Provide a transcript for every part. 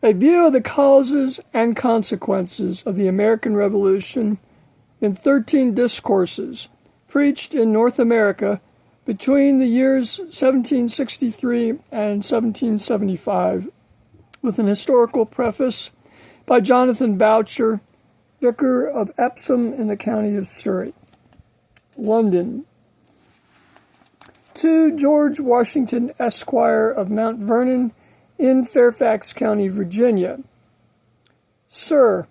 A view of the causes and consequences of the American Revolution in 13 discourses preached in North America between the years 1763 and 1775, with an historical preface by Jonathan Boucher, Vicar of Epsom in the county of Surrey. London. To George Washington, Esquire of Mount Vernon, in Fairfax County, Virginia. Sir,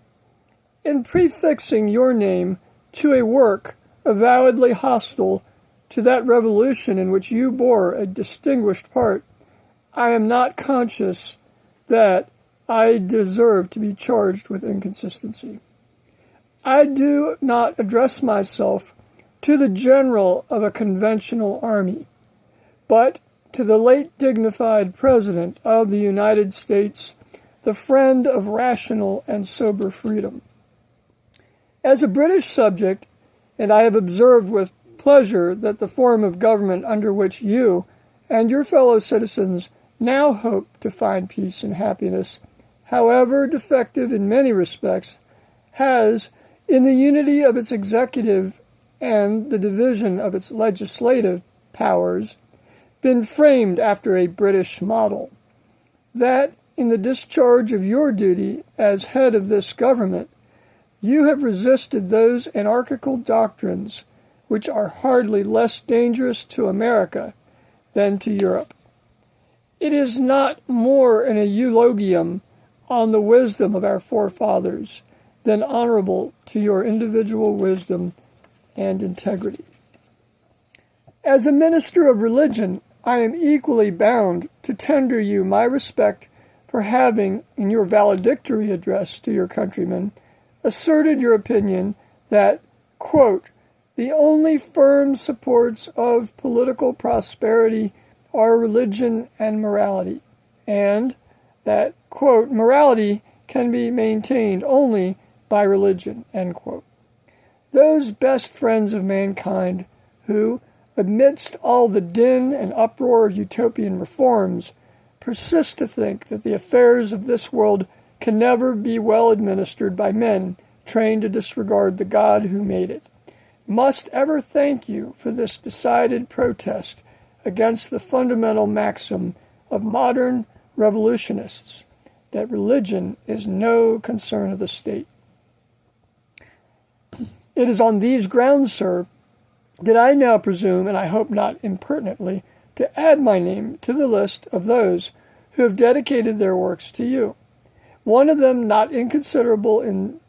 in prefixing your name to a work avowedly hostile to that revolution in which you bore a distinguished part, I am not conscious that I deserve to be charged with inconsistency. I do not address myself to the general of a conventional army, but to the late dignified President of the United States, the friend of rational and sober freedom. As a British subject, and I have observed with pleasure that the form of government under which you and your fellow citizens now hope to find peace and happiness, however defective in many respects, has, in the unity of its executive and the division of its legislative powers, been framed after a British model, that in the discharge of your duty as head of this government, you have resisted those anarchical doctrines which are hardly less dangerous to America than to Europe. It is not more an eulogium on the wisdom of our forefathers than honorable to your individual wisdom and integrity. As a minister of religion, I am equally bound to tender you my respect for having, in your valedictory address to your countrymen, asserted your opinion that, quote, the only firm supports of political prosperity are religion and morality, and that, quote, morality can be maintained only by religion, end quote. Those best friends of mankind who, amidst all the din and uproar of utopian reforms, persist to think that the affairs of this world can never be well administered by men trained to disregard the God who made it, must ever thank you for this decided protest against the fundamental maxim of modern revolutionists, that religion is no concern of the state. It is on these grounds, sir, that I now presume, and I hope not impertinently, to add my name to the list of those who have dedicated their works to you. One of them, not inconsiderable in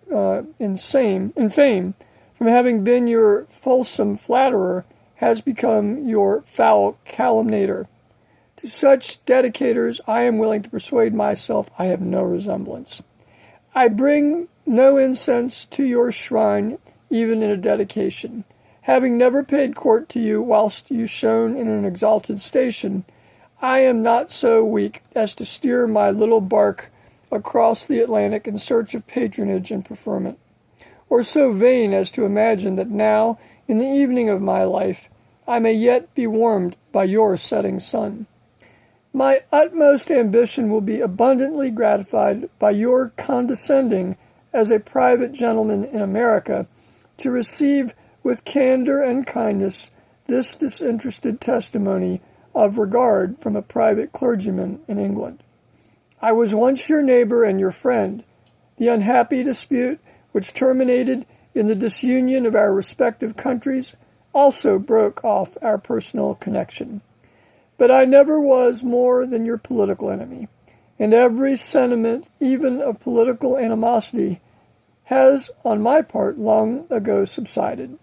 fame, from having been your fulsome flatterer, has become your foul calumniator. To such dedicators I am willing to persuade myself I have no resemblance. I bring no incense to your shrine, even in a dedication. Having never paid court to you whilst you shone in an exalted station, I am not so weak as to steer my little bark across the Atlantic in search of patronage and preferment, or so vain as to imagine that now, in the evening of my life, I may yet be warmed by your setting sun. My utmost ambition will be abundantly gratified by your condescending, as a private gentleman in America, to receive with candor and kindness this disinterested testimony of regard from a private clergyman in England. I was once your neighbor and your friend. The unhappy dispute which terminated in the disunion of our respective countries also broke off our personal connection. But I never was more than your political enemy, and every sentiment, even of political animosity, has, on my part, long ago subsided.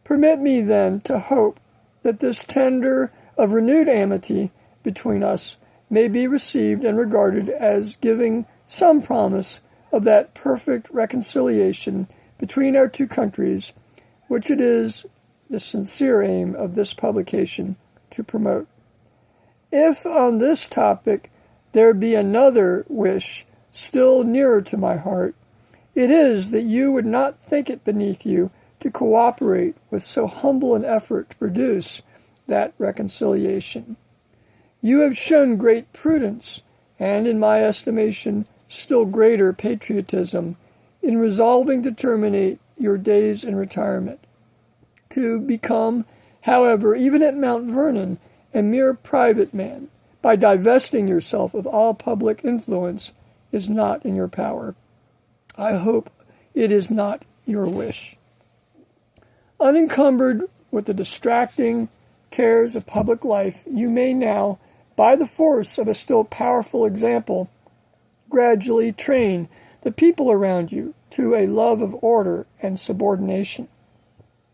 Permit me, then, to hope that this tender of renewed amity between us may be received and regarded as giving some promise of that perfect reconciliation between our two countries, which it is the sincere aim of this publication to promote. If on this topic there be another wish still nearer to my heart, it is that you would not think it beneath you to cooperate with so humble an effort to produce that reconciliation. You have shown great prudence, and, in my estimation, still greater patriotism in resolving to terminate your days in retirement. To become, however, even at Mount Vernon, a mere private man, by divesting yourself of all public influence, is not in your power. I hope it is not your wish. Unencumbered with the distracting cares of public life, you may now, by the force of a still powerful example, gradually train the people around you to a love of order and subordination,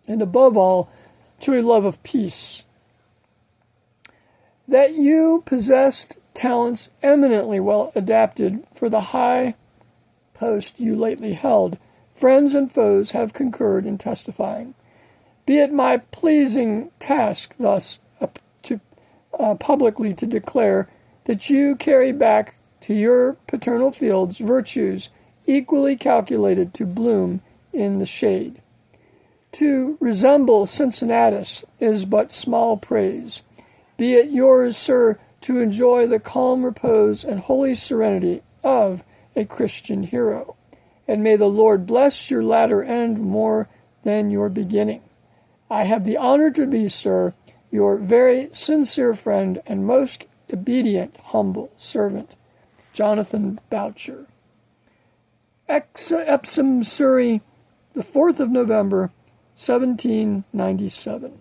and above all, to a love of peace. That you possessed talents eminently well adapted for the high post you lately held, friends and foes have concurred in testifying. Be it my pleasing task thus publicly to declare that you carry back to your paternal fields virtues equally calculated to bloom in the shade. To resemble Cincinnatus is but small praise. Be it yours, sir, to enjoy the calm repose and holy serenity of a Christian hero. And may the Lord bless your latter end more than your beginning. I have the honor to be, sir, your very sincere friend and most obedient, humble servant, Jonathan Boucher. Epsom, Surrey, the 4th of November, 1797.